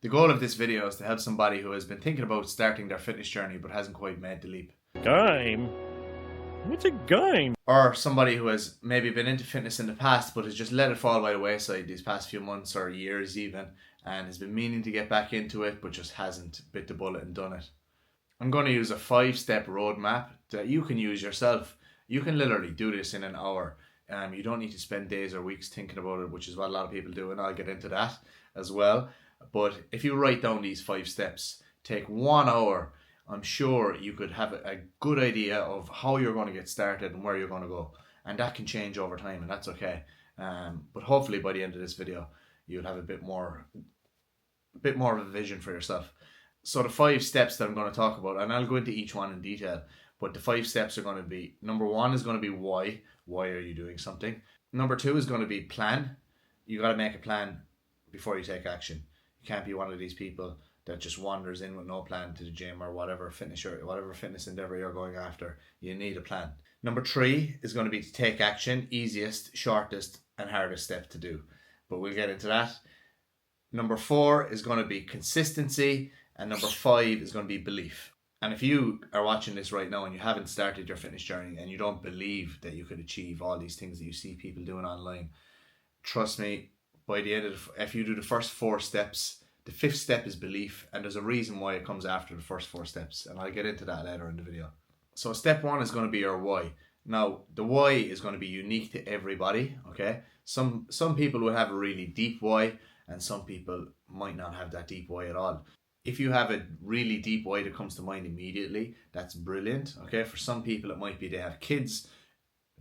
The goal of this video is to help somebody who has been thinking about starting their fitness journey but hasn't quite made the leap. Game? What's a game? Or somebody who has maybe been into fitness in the past but has just let it fall by the wayside these past few months or years even, and has been meaning to get back into it but just hasn't bit the bullet and done it. I'm going to use a 5-step roadmap that you can use yourself. You can literally do this in an hour. You don't need to spend days or weeks thinking about it, which is what a lot of people do, and I'll get into that as well. But if you write down these 5 steps, take 1 hour, I'm sure you could have a good idea of how you're going to get started and where you're going to go. And that can change over time, and that's okay. But hopefully by the end of this video, you'll have a bit more of a vision for yourself. So the 5 steps that I'm going to talk about, and I'll go into each one in detail, but the 5 steps are going to be, number 1 is going to be why. Why are you doing something? Number 2 is going to be plan. You got to make a plan before you take action. You can't be one of these people that just wanders in with no plan to the gym or whatever fitness endeavor you're going after. You need a plan. Number 3 is going to be to take action. Easiest, shortest, and hardest step to do. But we'll get into that. Number 4 is going to be consistency. And number 5 is going to be belief. And if you are watching this right now and you haven't started your fitness journey and you don't believe that you could achieve all these things that you see people doing online, trust me, by the end of if you do the first 4 steps, the 5th step is belief, and there's a reason why it comes after the first 4 steps, and I'll get into that later in the video. So step 1 is going to be your why. Now, the why is going to be unique to everybody, okay? Some people will have a really deep why, and some people might not have that deep why at all. If you have a really deep why that comes to mind immediately, that's brilliant, okay? For some people, it might be they have kids.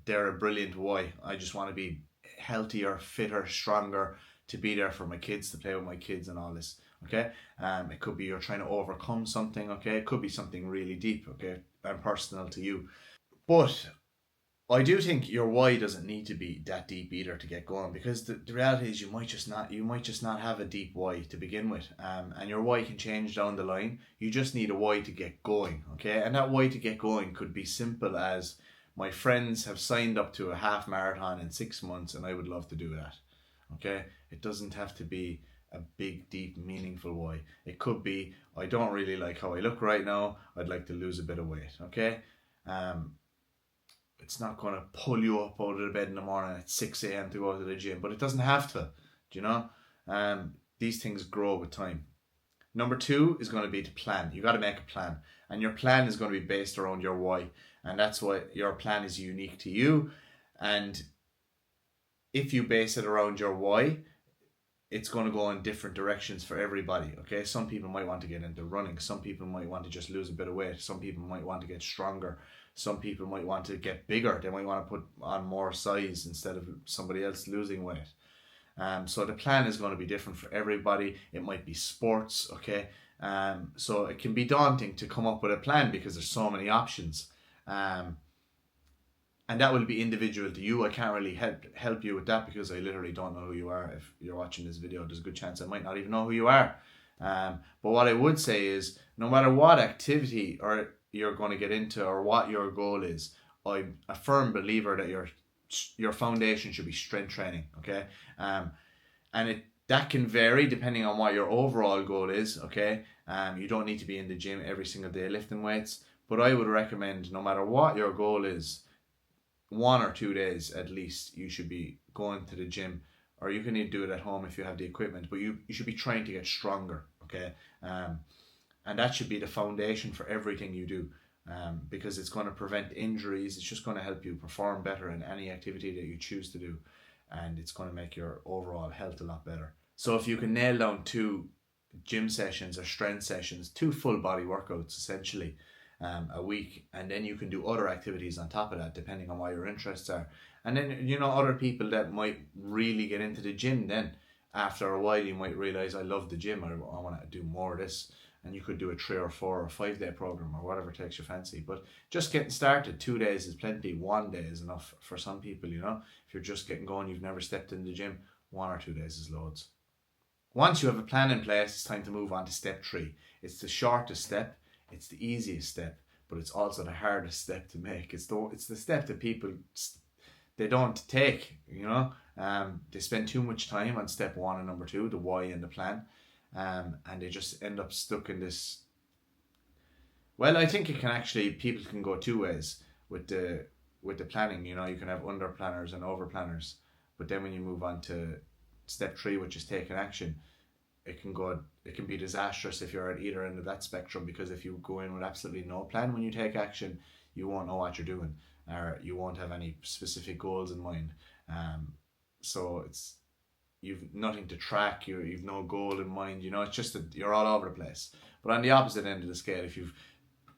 They're a brilliant why. I just want to be healthier, fitter, stronger, to be there for my kids, to play with my kids and all this, okay? It could be you're trying to overcome something, okay? It could be something really deep, okay, and personal to you. But I do think your why doesn't need to be that deep either to get going, because the reality is you might just not have a deep why to begin with, and your why can change down the line. You just need a why to get going, okay? And that why to get going could be simple as, my friends have signed up to a half marathon in 6 months and I would love to do that, okay? It doesn't have to be a big, deep, meaningful why. It could be, I don't really like how I look right now, I'd like to lose a bit of weight, okay? It's not going to pull you up out of the bed in the morning at 6 a.m. to go to the gym, but it doesn't have to, do you know? These things grow with time. Number 2 is going to be to plan. You got to make a plan, and your plan is going to be based around your why, and that's why your plan is unique to you. And if you base it around your why, it's going to go in different directions for everybody, okay? Some people might want to get into running. Some people might want to just lose a bit of weight. Some people might want to get stronger. Some people might want to get bigger. They might want to put on more size instead of somebody else losing weight. So the plan is going to be different for everybody. It might be sports, okay? So it can be daunting to come up with a plan because there's so many options. And that will be individual to you. I can't really help you with that because I literally don't know who you are. If you're watching this video, there's a good chance I might not even know who you are. But what I would say is, no matter what activity or you're going to get into or what your goal is, I'm a firm believer that your foundation should be strength training, okay? And that can vary depending on what your overall goal is, okay? You don't need to be in the gym every single day lifting weights, but I would recommend, no matter what your goal is, 1 or 2 days at least you should be going to the gym, or you can even do it at home if you have the equipment, but you should be trying to get stronger, okay? And that should be the foundation for everything you do, because it's going to prevent injuries. It's just going to help you perform better in any activity that you choose to do, and it's going to make your overall health a lot better. So if you can nail down 2 gym sessions or strength sessions, 2 full body workouts essentially, a week, and then you can do other activities on top of that depending on what your interests are. And then, you know, other people that might really get into the gym, then after a while you might realize, I love the gym, I want to do more of this, and you could do a 3 or 4 or 5 day program or whatever takes your fancy. But just getting started, 2 days is plenty, 1 day is enough for some people, you know. If you're just getting going, you've never stepped in the gym, 1 or 2 days is loads. Once you have a plan in place, it's time to move on to step 3. It's the shortest step. It's the easiest step, but it's also the hardest step to make. It's the step that people, they don't take, you know. They spend too much time on step 1 and number 2, the why and the plan. and they just end up stuck in this. Well, I think it can actually, people can go two ways with the planning. You know, you can have under planners and over planners, but then when you move on to step three, which is taking action, it can be disastrous if you're at either end of that spectrum, because if you go in with absolutely no plan when you take action, you won't know what you're doing, or you won't have any specific goals in mind. So it's, you've nothing to track, you've no goal in mind, you know, it's just that you're all over the place. But on the opposite end of the scale, if you've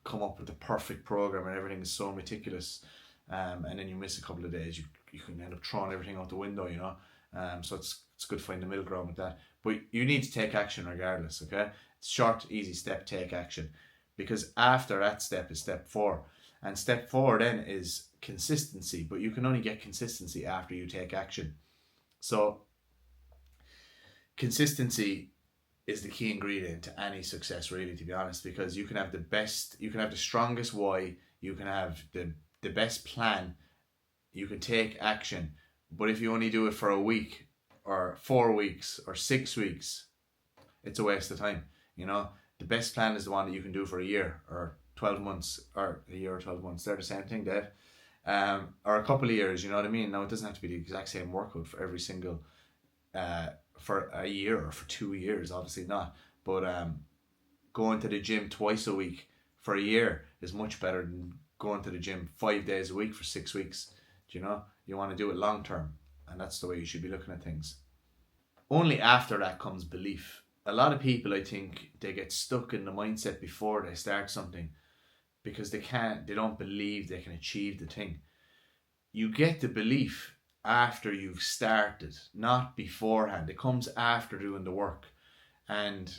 come up with the perfect program and everything is so meticulous, and then you miss a couple of days, you can end up throwing everything out the window, you know. So it's good to find the middle ground with that. But you need to take action regardless, okay? It's short, easy step, take action. Because after that step is step four. And step four then is consistency, but you can only get consistency after you take action. So consistency is the key ingredient to any success, really, to be honest, because you can have the best, you can have the strongest why, you can have the best plan, you can take action, but if you only do it for a week or 4 weeks or 6 weeks, it's a waste of time. You know, the best plan is the one that you can do for a year or 12 months, or a year or 12 months. They're the same thing, Dave. Or a couple of years, you know what I mean? Now, it doesn't have to be the exact same workout for every single for a year or for 2 years, obviously not. But going to the gym twice a week for a year is much better than going to the gym 5 days a week for 6 weeks. Do you know? You want to do it long term, and that's the way you should be looking at things. Only after that comes belief. A lot of people, I think, they get stuck in the mindset before they start something because they don't believe they can achieve the thing. You get the belief after you've started, not beforehand. It comes after doing the work. And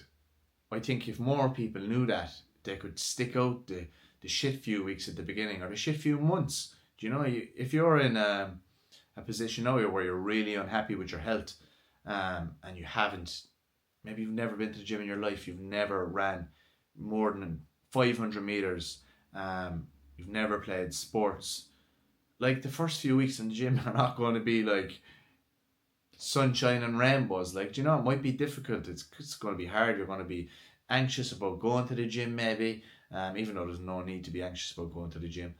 I think if more people knew that, they could stick out the shit few weeks at the beginning or the shit few months. Do you know, if you're in a position now where you're really unhappy with your health, and you haven't, maybe you've never been to the gym in your life, you've never ran more than 500 meters, you've never played sports, like the first few weeks in the gym are not going to be like sunshine and rainbows. Like, you know, it might be difficult, it's going to be hard, you're going to be anxious about going to the gym maybe, even though there's no need to be anxious about going to the gym,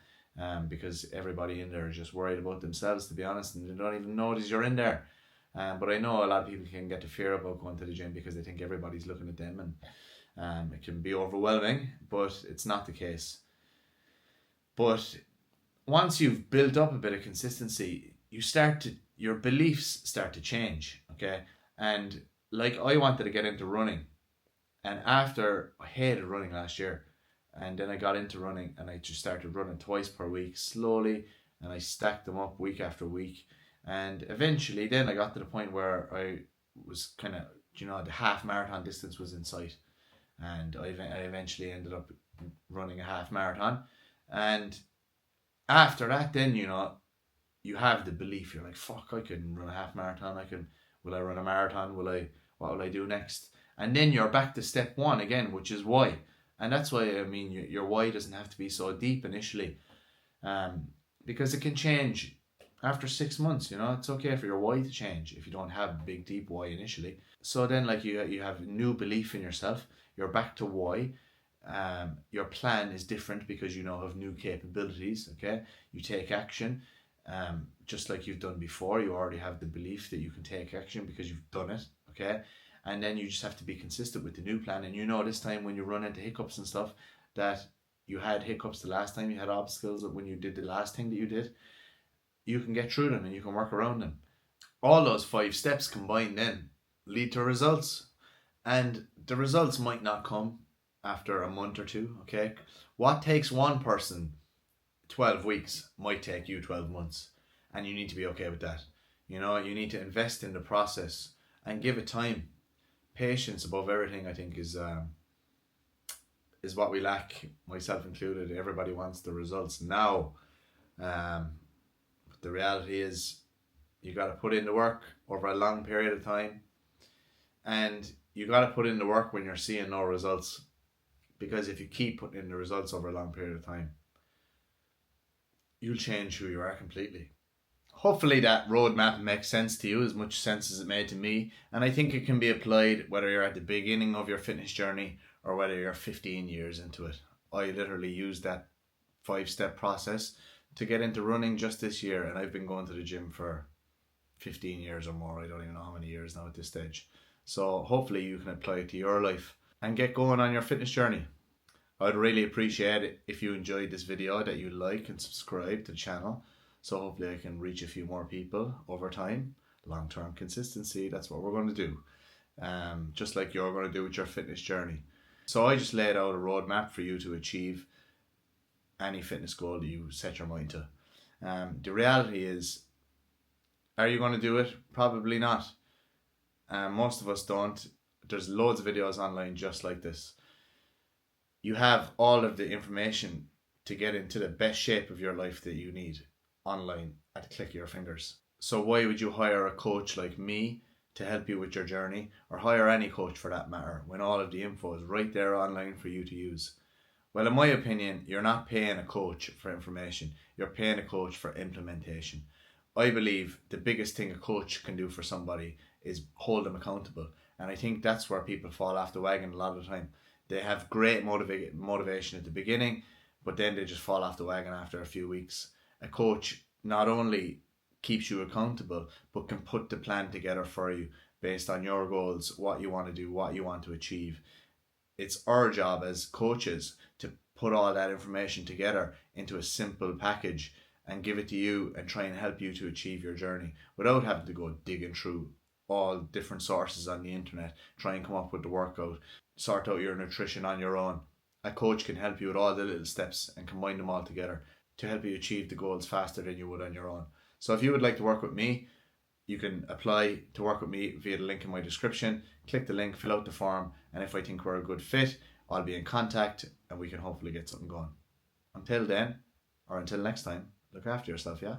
because everybody in there is just worried about themselves, to be honest, and they don't even notice you're in there. But I know a lot of people can get the fear about going to the gym because they think everybody's looking at them, and it can be overwhelming, but it's not the case. But once you've built up a bit of consistency, your beliefs start to change, okay? And like, I wanted to get into running, and after I hated running last year, and then I got into running and I just started running twice per week slowly, and I stacked them up week after week. And eventually then I got to the point where I was kind of, you know, the half marathon distance was in sight, and I eventually ended up running a half marathon. And after that, then, you know, you have the belief, you're like, fuck, I can run a half marathon, will I run a marathon, what will I do next? And then you're back to step one again, which is why. And that's why, I mean, your why doesn't have to be so deep initially, because it can change after 6 months. You know, it's okay for your why to change if you don't have a big deep why initially. So then, like, you have new belief in yourself, you're back to why. Your plan is different because you now have new capabilities, okay? You take action, just like you've done before. You already have the belief that you can take action because you've done it, okay? And then you just have to be consistent with the new plan. And you know, this time when you run into hiccups and stuff, that you had hiccups the last time, you had obstacles when you did the last thing that you did, you can get through them and you can work around them. All those 5 steps combined then lead to results. And the results might not come after a month or two, okay? What takes one person 12 weeks might take you 12 months. And you need to be okay with that. You know, you need to invest in the process and give it time. Patience above everything, I think, is what we lack, myself included. Everybody wants the results now. But the reality is, you got to put in the work over a long period of time, and you got to put in the work when you're seeing no results, because if you keep putting in the results over a long period of time, you'll change who you are completely, Hopefully that roadmap makes sense to you, as much sense as it made to me, and I think it can be applied whether you're at the beginning of your fitness journey or whether you're 15 years into it. I literally used that 5-step process to get into running just this year, and I've been going to the gym for 15 years or more. I don't even know how many years now at this stage. So hopefully you can apply it to your life and get going on your fitness journey. I'd really appreciate it if you enjoyed this video, that you like and subscribe to the channel. So hopefully I can reach a few more people over time. Long-term consistency, that's what we're going to do. Just like you're going to do with your fitness journey. So I just laid out a roadmap for you to achieve any fitness goal that you set your mind to. The reality is, are you going to do it? Probably not. Most of us don't. There's loads of videos online just like this. You have all of the information to get into the best shape of your life that you need online at the click of your fingers. So why would you hire a coach like me to help you with your journey, or hire any coach for that matter, when all of the info is right there online for you to use? Well, in my opinion, you're not paying a coach for information. You're paying a coach for implementation. I believe the biggest thing a coach can do for somebody is hold them accountable. And I think that's where people fall off the wagon a lot of the time. They have great motivation at the beginning, but then they just fall off the wagon after a few weeks. A coach not only keeps you accountable, but can put the plan together for you based on your goals, what you want to do, what you want to achieve. It's our job as coaches to put all that information together into a simple package and give it to you and try and help you to achieve your journey without having to go digging through all different sources on the internet, try and come up with the workout, sort out your nutrition on your own. A coach can help you with all the little steps and combine them all together to help you achieve the goals faster than you would on your own. So if you would like to work with me, you can apply to work with me via the link in my description. Click the link, fill out the form, and if I think we're a good fit, I'll be in contact and we can hopefully get something going. Until then, or until next time, look after yourself, yeah?